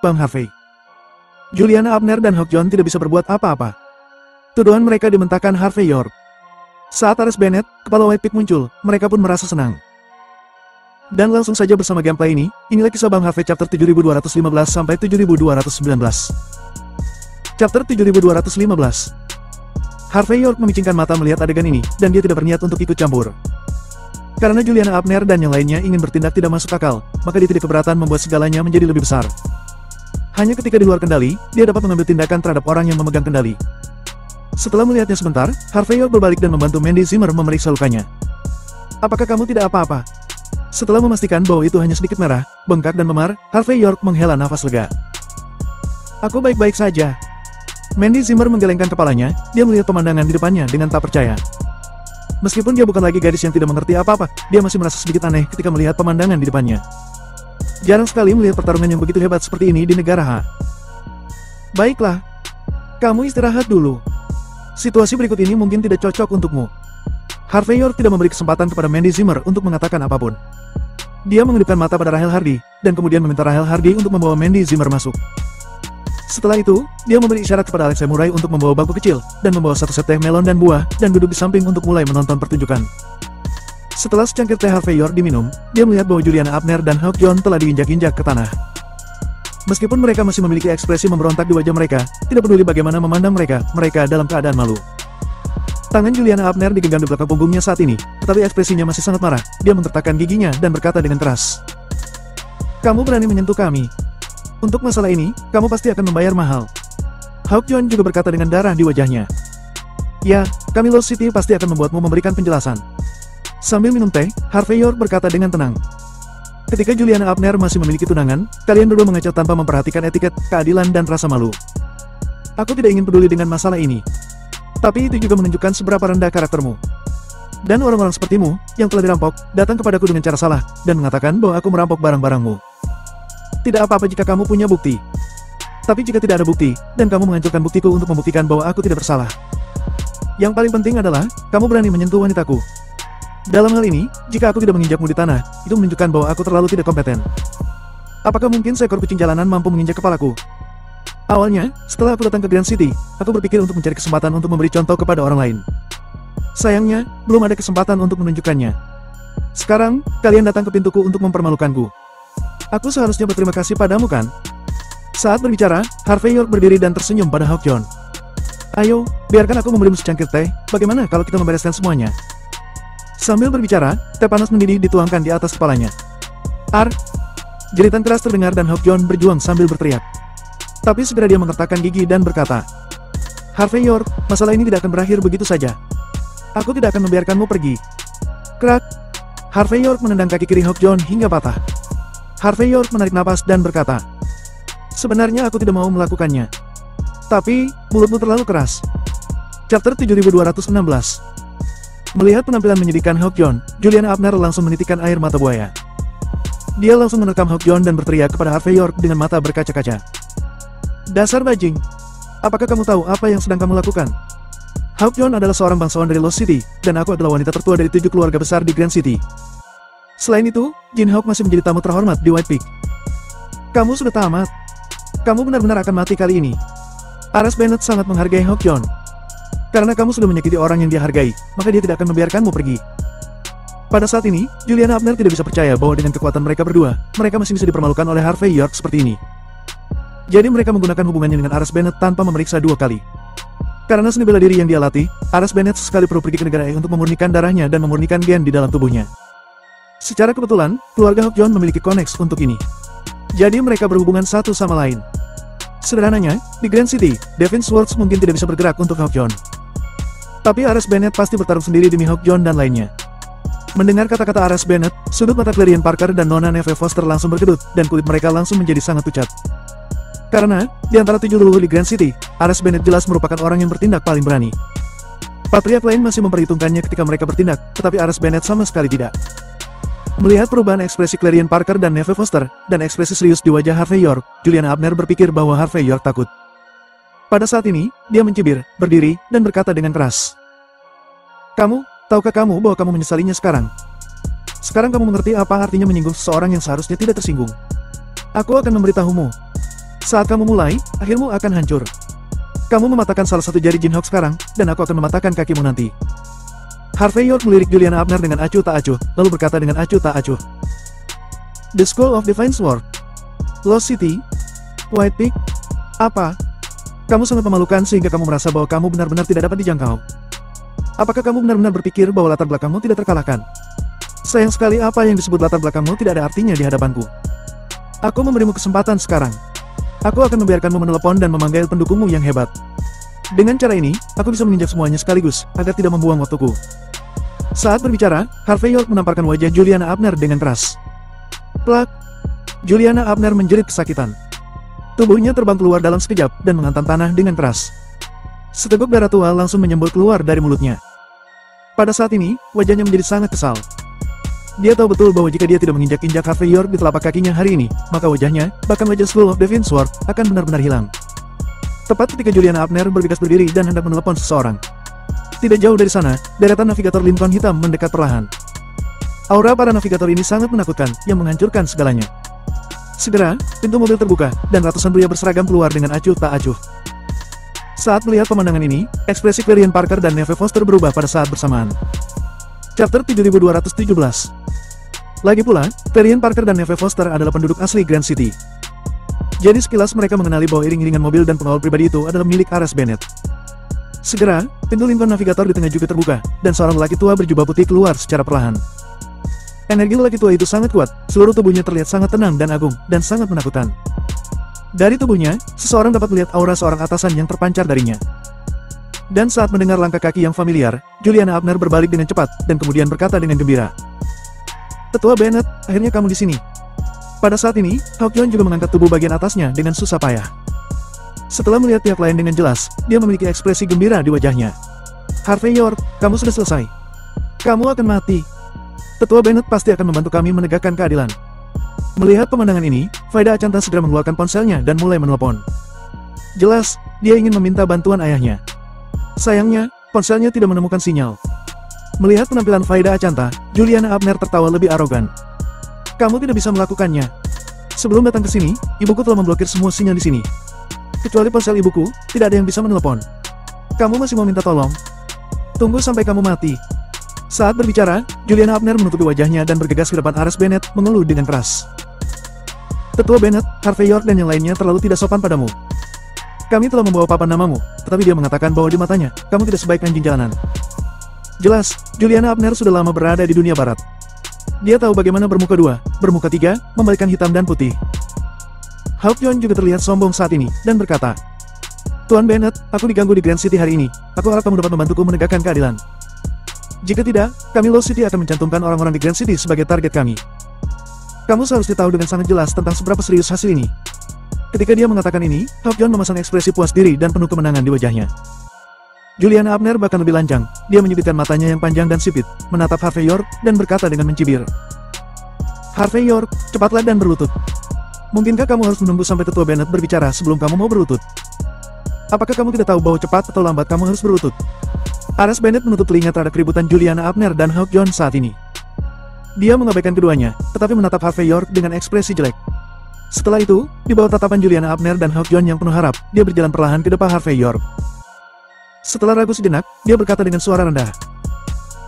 Bang Harvey. Juliana Abner dan Hawk John tidak bisa berbuat apa-apa. Tuduhan mereka dimentahkan Harvey York. Saat Ares Bennett, kepala White Pig muncul, mereka pun merasa senang. Dan langsung saja bersama gameplay ini, inilah kisah Bang Harvey chapter 7215 sampai 7219. Chapter 7215. Harvey York memicingkan mata melihat adegan ini, dan dia tidak berniat untuk ikut campur. Karena Juliana Abner dan yang lainnya ingin bertindak tidak masuk akal, maka dia tidak keberatan membuat segalanya menjadi lebih besar. Hanya ketika di luar kendali, dia dapat mengambil tindakan terhadap orang yang memegang kendali. Setelah melihatnya sebentar, Harvey York berbalik dan membantu Mandy Zimmer memeriksa lukanya. Apakah kamu tidak apa-apa? Setelah memastikan bahwa itu hanya sedikit merah, bengkak dan memar, Harvey York menghela nafas lega. Aku baik-baik saja. Mandy Zimmer menggelengkan kepalanya, dia melihat pemandangan di depannya dengan tak percaya. Meskipun dia bukan lagi gadis yang tidak mengerti apa-apa, dia masih merasa sedikit aneh ketika melihat pemandangan di depannya. Jarang sekali melihat pertarungan yang begitu hebat seperti ini di negara H. Baiklah. Kamu istirahat dulu. Situasi berikut ini mungkin tidak cocok untukmu. Harvey York tidak memberi kesempatan kepada Mandy Zimmer untuk mengatakan apapun. Dia mengedipkan mata pada Rahel Hardy, dan kemudian meminta Rahel Hardy untuk membawa Mandy Zimmer masuk. Setelah itu, dia memberi isyarat kepada Alex Samurai untuk membawa bangku kecil, dan membawa satu set teh melon dan buah, dan duduk di samping untuk mulai menonton pertunjukan. Setelah secangkir teh Harvey York diminum, dia melihat bahwa Juliana Abner dan Hawk John telah diinjak-injak ke tanah. Meskipun mereka masih memiliki ekspresi memberontak di wajah mereka, tidak peduli bagaimana memandang mereka dalam keadaan malu. Tangan Juliana Abner digenggam di belakang punggungnya saat ini, tetapi ekspresinya masih sangat marah. Dia menggertakkan giginya dan berkata dengan keras. Kamu berani menyentuh kami. Untuk masalah ini, kamu pasti akan membayar mahal. Hawk John juga berkata dengan darah di wajahnya. Ya, kami Lost City pasti akan membuatmu memberikan penjelasan. Sambil minum teh, Harvey York berkata dengan tenang. Ketika Juliana Abner masih memiliki tunangan, kalian berdua mengacau tanpa memperhatikan etiket, keadilan dan rasa malu. Aku tidak ingin peduli dengan masalah ini. Tapi itu juga menunjukkan seberapa rendah karaktermu. Dan orang-orang sepertimu, yang telah dirampok, datang kepadaku dengan cara salah, dan mengatakan bahwa aku merampok barang-barangmu. Tidak apa-apa jika kamu punya bukti. Tapi jika tidak ada bukti, dan kamu menghancurkan buktiku untuk membuktikan bahwa aku tidak bersalah. Yang paling penting adalah, kamu berani menyentuh wanitaku. Dalam hal ini, jika aku tidak menginjakmu di tanah, itu menunjukkan bahwa aku terlalu tidak kompeten. Apakah mungkin seekor kucing jalanan mampu menginjak kepalaku? Awalnya, setelah aku datang ke Grand City, aku berpikir untuk mencari kesempatan untuk memberi contoh kepada orang lain. Sayangnya, belum ada kesempatan untuk menunjukkannya. Sekarang, kalian datang ke pintuku untuk mempermalukanku. Aku seharusnya berterima kasih padamu kan? Saat berbicara, Harvey York berdiri dan tersenyum pada Hawk John. Ayo, biarkan aku memberimu secangkir teh, bagaimana kalau kita membereskan semuanya? Sambil berbicara, teh panas mendidih dituangkan di atas kepalanya. Ar! Jeritan keras terdengar dan Hawk John berjuang sambil berteriak. Tapi segera dia mengertakkan gigi dan berkata, Harvey York, masalah ini tidak akan berakhir begitu saja. Aku tidak akan membiarkanmu pergi. Krak! Harvey York menendang kaki kiri Hawk John hingga patah. Harvey York menarik napas dan berkata, sebenarnya aku tidak mau melakukannya. Tapi, mulutmu terlalu keras. Chapter 7216. Melihat penampilan menyedihkan Hawk John, Juliana Abner langsung menitikkan air mata buaya. Dia langsung menerkam Hawk John dan berteriak kepada Harvey York dengan mata berkaca-kaca. Dasar bajing! Apakah kamu tahu apa yang sedang kamu lakukan? Hawk John adalah seorang bangsawan dari Lost City, dan aku adalah wanita tertua dari 7 keluarga besar di Grand City. Selain itu, Jin Hawk masih menjadi tamu terhormat di White Pig. Kamu sudah tamat. Kamu benar-benar akan mati kali ini. Ares Bennett sangat menghargai Hawk John. Karena kamu sudah menyakiti orang yang dia hargai, maka dia tidak akan membiarkanmu pergi. Pada saat ini, Juliana Abner tidak bisa percaya bahwa dengan kekuatan mereka berdua, mereka masih bisa dipermalukan oleh Harvey York seperti ini. Jadi mereka menggunakan hubungannya dengan Ares Bennett tanpa memeriksa 2 kali. Karena seni bela diri yang dia latih, Ares Bennett sekali perlu pergi ke negara E untuk memurnikan darahnya dan memurnikan gen di dalam tubuhnya. Secara kebetulan, keluarga Hawk John memiliki koneksi untuk ini. Jadi mereka berhubungan satu sama lain. Sederhananya, di Grand City, Devin Schwartz mungkin tidak bisa bergerak untuk Hawk John. Tapi Ares Bennett pasti bertarung sendiri demi Hawk John dan lainnya. Mendengar kata-kata Ares Bennett, sudut mata Clarion Parker dan Nona Neve Foster langsung berkedut, dan kulit mereka langsung menjadi sangat pucat. Karena, di antara 7 leluhur di Grand City, Ares Bennett jelas merupakan orang yang bertindak paling berani. Patriark lain masih memperhitungkannya ketika mereka bertindak, tetapi Ares Bennett sama sekali tidak. Melihat perubahan ekspresi Clarion Parker dan Neve Foster, dan ekspresi serius di wajah Harvey York, Juliana Abner berpikir bahwa Harvey York takut. Pada saat ini, dia mencibir, berdiri, dan berkata dengan keras. Tahukah kamu bahwa kamu menyesalinya sekarang? Sekarang kamu mengerti apa artinya menyinggung seseorang yang seharusnya tidak tersinggung. Aku akan memberitahumu. Saat kamu mulai, akhirmu akan hancur. Kamu mematahkan salah satu jari Jinhok sekarang, dan aku akan mematahkan kakimu nanti. Harvey York melirik Juliana Abner dengan acuh tak acuh, lalu berkata dengan acuh tak acuh. The School of Divine Sword. Lost City. White Peak. Apa? Kamu sangat memalukan sehingga kamu merasa bahwa kamu benar-benar tidak dapat dijangkau. Apakah kamu benar-benar berpikir bahwa latar belakangmu tidak terkalahkan? Sayang sekali apa yang disebut latar belakangmu tidak ada artinya di hadapanku. Aku memberimu kesempatan sekarang. Aku akan membiarkanmu menelepon dan memanggil pendukungmu yang hebat. Dengan cara ini, aku bisa menginjak semuanya sekaligus, agar tidak membuang waktuku. Saat berbicara, Harvey York menamparkan wajah Juliana Abner dengan keras. Plak! Juliana Abner menjerit kesakitan. Tubuhnya terbang keluar dalam sekejap, dan menghantam tanah dengan keras. Seteguk darah tua langsung menyembur keluar dari mulutnya. Pada saat ini, wajahnya menjadi sangat kesal. Dia tahu betul bahwa jika dia tidak menginjak-injak Harvey York di telapak kakinya hari ini, maka wajahnya, bahkan wajah School of Divine Sword, akan benar-benar hilang. Tepat ketika Juliana Abner bergegas berdiri dan hendak menelepon seseorang. Tidak jauh dari sana, deretan navigator Lincoln hitam mendekat perlahan. Aura para navigator ini sangat menakutkan, yang menghancurkan segalanya. Segera, pintu mobil terbuka, dan ratusan pria berseragam keluar dengan acuh tak acuh. Saat melihat pemandangan ini, ekspresi Clarion Parker dan Neve Foster berubah pada saat bersamaan. Chapter 7217. Lagi pula, Clarion Parker dan Neve Foster adalah penduduk asli Grand City. Jadi sekilas mereka mengenali bahwa iring-iringan mobil dan pengawal pribadi itu adalah milik Ares Bennett. Segera, pintu Lincoln Navigator di tengah juga terbuka, dan seorang lelaki tua berjubah putih keluar secara perlahan. Energi lelaki tua itu sangat kuat, seluruh tubuhnya terlihat sangat tenang dan agung, dan sangat menakutkan. Dari tubuhnya, seseorang dapat melihat aura seorang atasan yang terpancar darinya. Dan saat mendengar langkah kaki yang familiar, Juliana Abner berbalik dengan cepat, dan kemudian berkata dengan gembira. Tetua Bennett, akhirnya kamu di sini. Pada saat ini, Hawkyon juga mengangkat tubuh bagian atasnya dengan susah payah. Setelah melihat pihak lain dengan jelas, dia memiliki ekspresi gembira di wajahnya. Harvey York, kamu sudah selesai. Kamu akan mati. Tetua Bennett pasti akan membantu kami menegakkan keadilan. Melihat pemandangan ini, Faida Achanta segera mengeluarkan ponselnya dan mulai menelepon. Jelas, dia ingin meminta bantuan ayahnya. Sayangnya, ponselnya tidak menemukan sinyal. Melihat penampilan Faida Achanta, Juliana Abner tertawa lebih arogan. Kamu tidak bisa melakukannya. Sebelum datang ke sini, ibuku telah memblokir semua sinyal di sini. Kecuali ponsel ibuku, tidak ada yang bisa menelepon. Kamu masih mau minta tolong? Tunggu sampai kamu mati. Saat berbicara, Juliana Abner menutupi wajahnya dan bergegas ke depan Ares Bennett, mengeluh dengan keras. Tetua Bennett, Harvey York dan yang lainnya terlalu tidak sopan padamu. Kami telah membawa papan namamu, tetapi dia mengatakan bahwa di matanya, kamu tidak sebaik anjing jalanan. Jelas, Juliana Abner sudah lama berada di dunia barat. Dia tahu bagaimana bermuka dua, bermuka tiga, membalikkan hitam dan putih. Hawkyon juga terlihat sombong saat ini, dan berkata, Tuan Bennett, aku diganggu di Grand City hari ini, aku harap kamu dapat membantuku menegakkan keadilan. Jika tidak, kami Lost City akan mencantumkan orang-orang di Grand City sebagai target kami. Kamu seharusnya tahu dengan sangat jelas tentang seberapa serius hasil ini. Ketika dia mengatakan ini, Hawkyon memasang ekspresi puas diri dan penuh kemenangan di wajahnya. Juliana Abner bahkan lebih lancang, dia menyipitkan matanya yang panjang dan sipit, menatap Harvey York, dan berkata dengan mencibir. Harvey York, cepatlah dan berlutut. Mungkinkah kamu harus menunggu sampai Tetua Bennett berbicara sebelum kamu mau berlutut? Apakah kamu tidak tahu bahwa cepat atau lambat kamu harus berlutut? Ares Bennett menutup telinga terhadap keributan Juliana Abner dan Hawkyon saat ini. Dia mengabaikan keduanya, tetapi menatap Harvey York dengan ekspresi jelek. Setelah itu, di bawah tatapan Juliana Abner dan Hawkyon yang penuh harap, dia berjalan perlahan ke depan Harvey York. Setelah ragu sejenak, dia berkata dengan suara rendah.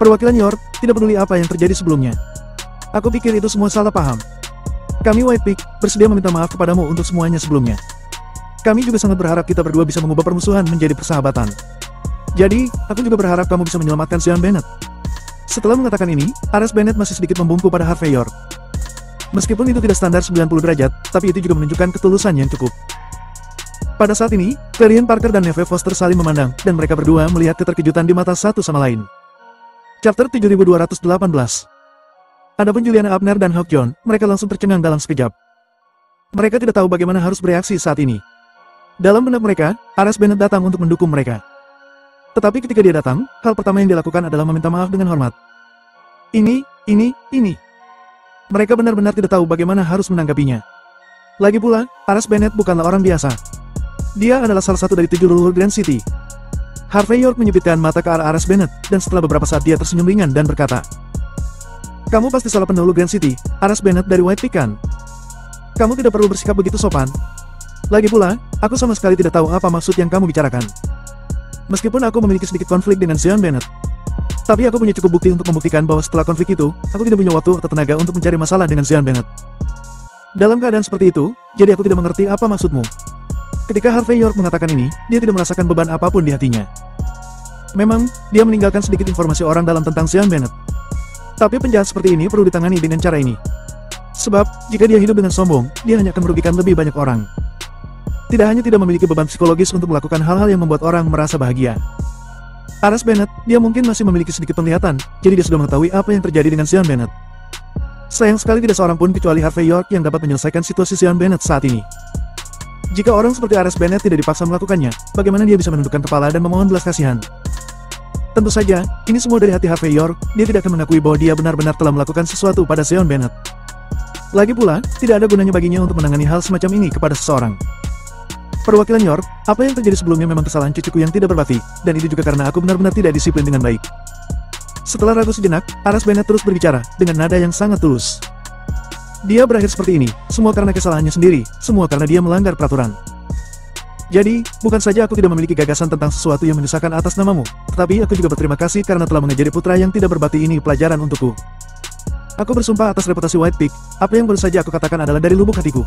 Perwakilan York, tidak peduli apa yang terjadi sebelumnya. Aku pikir itu semua salah paham. Kami White Peak, bersedia meminta maaf kepadamu untuk semuanya sebelumnya. Kami juga sangat berharap kita berdua bisa mengubah permusuhan menjadi persahabatan. Jadi, aku juga berharap kamu bisa menyelamatkan Sean Bennett. Setelah mengatakan ini, Ares Bennett masih sedikit membungkuk pada Harvey York. Meskipun itu tidak standar 90 derajat, tapi itu juga menunjukkan ketulusan yang cukup. Pada saat ini, Clarion Parker dan Neve Foster saling memandang, dan mereka berdua melihat keterkejutan di mata satu sama lain. Chapter 7218. Adapun Juliana Abner dan Hawkyon, mereka langsung tercengang dalam sekejap. Mereka tidak tahu bagaimana harus bereaksi saat ini. Dalam benak mereka, Ares Bennett datang untuk mendukung mereka. Tetapi ketika dia datang, hal pertama yang dilakukan adalah meminta maaf dengan hormat. Ini. Mereka benar-benar tidak tahu bagaimana harus menanggapinya. Lagi pula, Ares Bennett bukanlah orang biasa. Dia adalah salah satu dari 7 leluhur Grand City. Harvey York menyipitkan mata ke arah Ares Bennett, dan setelah beberapa saat dia tersenyum ringan dan berkata, Kamu pasti salah pendahulu Grand City, Ares Bennett dari White Peak kan? Kamu tidak perlu bersikap begitu sopan. Lagi pula, aku sama sekali tidak tahu apa maksud yang kamu bicarakan. Meskipun aku memiliki sedikit konflik dengan Zion Bennett, tapi aku punya cukup bukti untuk membuktikan bahwa setelah konflik itu, aku tidak punya waktu atau tenaga untuk mencari masalah dengan Zion Bennett. Dalam keadaan seperti itu, jadi aku tidak mengerti apa maksudmu. Ketika Harvey York mengatakan ini, dia tidak merasakan beban apapun di hatinya. Memang, dia meninggalkan sedikit informasi orang dalam tentang Zion Bennett. Tapi penjahat seperti ini perlu ditangani dengan cara ini. Sebab, jika dia hidup dengan sombong, dia hanya akan merugikan lebih banyak orang. Tidak hanya tidak memiliki beban psikologis untuk melakukan hal-hal yang membuat orang merasa bahagia. Aras Bennett, dia mungkin masih memiliki sedikit penglihatan, jadi dia sudah mengetahui apa yang terjadi dengan Zion Bennett. Sayang sekali tidak seorang pun kecuali Harvey York yang dapat menyelesaikan situasi Zion Bennett saat ini. Jika orang seperti Aras Bennett tidak dipaksa melakukannya, bagaimana dia bisa menundukkan kepala dan memohon belas kasihan? Tentu saja, ini semua dari hati Harvey York, dia tidak akan mengakui bahwa dia benar-benar telah melakukan sesuatu pada Zion Bennett. Lagi pula, tidak ada gunanya baginya untuk menangani hal semacam ini kepada seseorang. Perwakilan York, apa yang terjadi sebelumnya memang kesalahan cucuku yang tidak berbakti, dan itu juga karena aku benar-benar tidak disiplin dengan baik. Setelah ragu sejenak, Aras Bennett terus berbicara, dengan nada yang sangat tulus. Dia berakhir seperti ini, semua karena kesalahannya sendiri, semua karena dia melanggar peraturan. Jadi, bukan saja aku tidak memiliki gagasan tentang sesuatu yang menyusahkan atas namamu, tetapi aku juga berterima kasih karena telah mengajari putra yang tidak berbakti ini pelajaran untukku. Aku bersumpah atas reputasi White Peak, apa yang baru saja aku katakan adalah dari lubuk hatiku.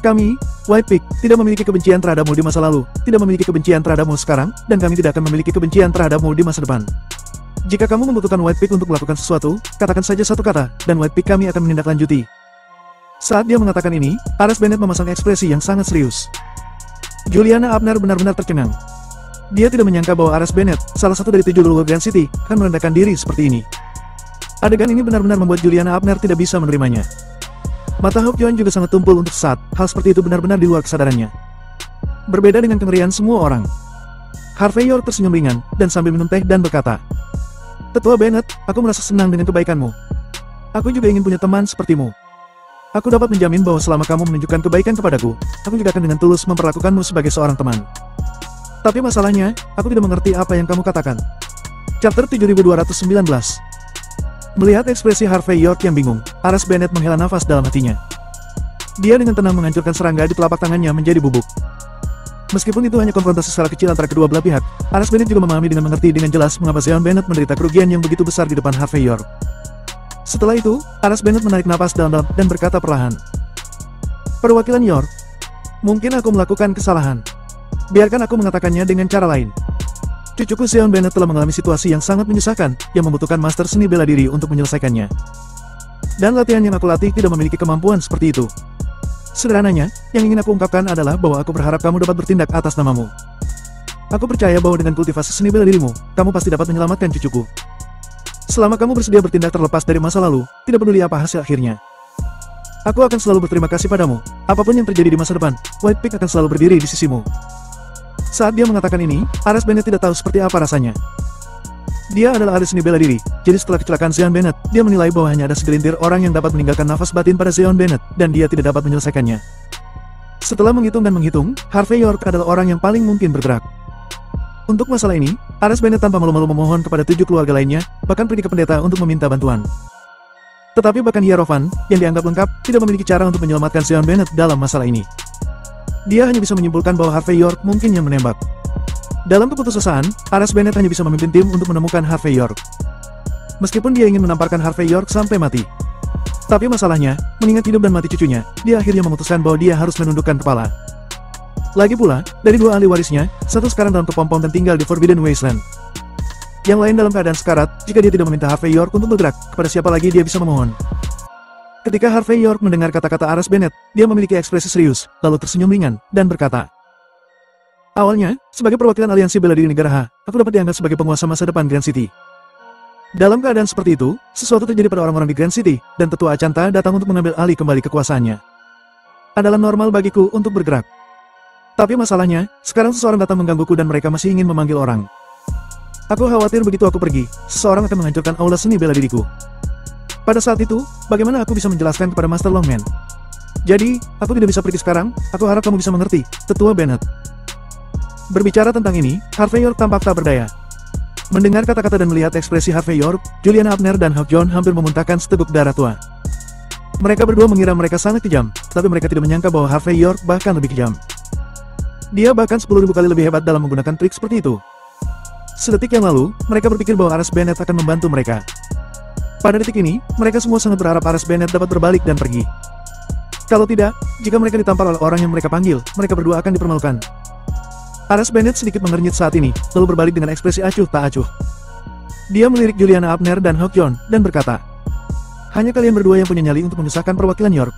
Kami, White Peak, tidak memiliki kebencian terhadapmu di masa lalu, tidak memiliki kebencian terhadapmu sekarang, dan kami tidak akan memiliki kebencian terhadapmu di masa depan. Jika kamu membutuhkan White Peak untuk melakukan sesuatu, katakan saja satu kata, dan White Peak kami akan menindaklanjuti. Saat dia mengatakan ini, Aras Bennett memasang ekspresi yang sangat serius. Juliana Abner benar-benar tercengang. Dia tidak menyangka bahwa Aras Bennett, salah satu dari 7 leluhur Grand City, akan merendahkan diri seperti ini. Adegan ini benar-benar membuat Juliana Abner tidak bisa menerimanya. Mata Hok Joan juga sangat tumpul untuk sesaat, hal seperti itu benar-benar di luar kesadarannya. Berbeda dengan kengerian semua orang. Harvey York tersenyum ringan, dan sambil minum teh dan berkata, "Tetua Bennett, aku merasa senang dengan kebaikanmu. Aku juga ingin punya teman sepertimu. Aku dapat menjamin bahwa selama kamu menunjukkan kebaikan kepadaku, aku juga akan dengan tulus memperlakukanmu sebagai seorang teman. Tapi masalahnya, aku tidak mengerti apa yang kamu katakan." Chapter 7219. Melihat ekspresi Harvey York yang bingung, Aras Bennett menghela nafas dalam hatinya. Dia dengan tenang menghancurkan serangga di telapak tangannya menjadi bubuk. Meskipun itu hanya konfrontasi skala kecil antara kedua belah pihak, Aras Bennett juga memahami dengan mengerti dengan jelas mengapa Zion Bennett menderita kerugian yang begitu besar di depan Harvey York. Setelah itu, Aras Bennett menarik napas dalam-dalam dan berkata perlahan, "Perwakilan York, mungkin aku melakukan kesalahan. Biarkan aku mengatakannya dengan cara lain. Cucuku Zion Bennett telah mengalami situasi yang sangat menyusahkan, yang membutuhkan master seni bela diri untuk menyelesaikannya. Dan latihan yang aku latih tidak memiliki kemampuan seperti itu. Sederhananya, yang ingin aku ungkapkan adalah bahwa aku berharap kamu dapat bertindak atas namamu. Aku percaya bahwa dengan kultivasi seni bela dirimu, kamu pasti dapat menyelamatkan cucuku. Selama kamu bersedia bertindak terlepas dari masa lalu, tidak peduli apa hasil akhirnya. Aku akan selalu berterima kasih padamu, apapun yang terjadi di masa depan, White Peak akan selalu berdiri di sisimu." Saat dia mengatakan ini, Aras Bennett tidak tahu seperti apa rasanya. Dia adalah ahli seni bela diri, jadi setelah kecelakaan Zion Bennett, dia menilai bahwa hanya ada segelintir orang yang dapat meninggalkan nafas batin pada Zion Bennett, dan dia tidak dapat menyelesaikannya. Setelah menghitung dan menghitung, Harvey York adalah orang yang paling mungkin bergerak. Untuk masalah ini, Aras Bennett tanpa malu-malu memohon kepada 7 keluarga lainnya, bahkan pergi ke pendeta untuk meminta bantuan. Tetapi bahkan Hierophant, yang dianggap lengkap, tidak memiliki cara untuk menyelamatkan Zion Bennett dalam masalah ini. Dia hanya bisa menyimpulkan bahwa Harvey York mungkin yang menembak. Dalam keputusasaan, Aras Bennett hanya bisa memimpin tim untuk menemukan Harvey York. Meskipun dia ingin menamparkan Harvey York sampai mati. Tapi masalahnya, mengingat hidup dan mati cucunya, dia akhirnya memutuskan bahwa dia harus menundukkan kepala. Lagi pula, dari 2 ahli warisnya, satu sekarang dalam kepompong dan tinggal di Forbidden Wasteland. Yang lain dalam keadaan sekarat, jika dia tidak meminta Harvey York untuk bergerak, kepada siapa lagi dia bisa memohon. Ketika Harvey York mendengar kata-kata Aras Bennett, dia memiliki ekspresi serius, lalu tersenyum ringan, dan berkata, "Awalnya, sebagai perwakilan aliansi bela diri negara H, aku dapat dianggap sebagai penguasa masa depan Grand City. Dalam keadaan seperti itu, sesuatu terjadi pada orang-orang di Grand City, dan Tetua Achanta datang untuk mengambil alih kembali kekuasaannya. Adalah normal bagiku untuk bergerak. Tapi masalahnya, sekarang seseorang datang menggangguku dan mereka masih ingin memanggil orang. Aku khawatir begitu aku pergi, seseorang akan menghancurkan aula seni bela diriku. Pada saat itu, bagaimana aku bisa menjelaskan kepada Master Longman? Jadi, aku tidak bisa pergi sekarang, aku harap kamu bisa mengerti, Tetua Bennett." Berbicara tentang ini, Harvey York tampak tak berdaya. Mendengar kata-kata dan melihat ekspresi Harvey York, Juliana Abner dan Hawk John hampir memuntahkan seteguk darah tua. Mereka berdua mengira mereka sangat kejam, tapi mereka tidak menyangka bahwa Harvey York bahkan lebih kejam. Dia bahkan 10.000 kali lebih hebat dalam menggunakan trik seperti itu. Sedetik yang lalu, mereka berpikir bahwa Ares Bennett akan membantu mereka. Pada detik ini, mereka semua sangat berharap Ares Bennett dapat berbalik dan pergi. Kalau tidak, jika mereka ditampar oleh orang yang mereka panggil, mereka berdua akan dipermalukan. Ares Bennett sedikit mengernyit saat ini, lalu berbalik dengan ekspresi acuh tak acuh. Dia melirik Juliana Abner dan Hok Jon, dan berkata, "Hanya kalian berdua yang punya nyali untuk memisahkan perwakilan York.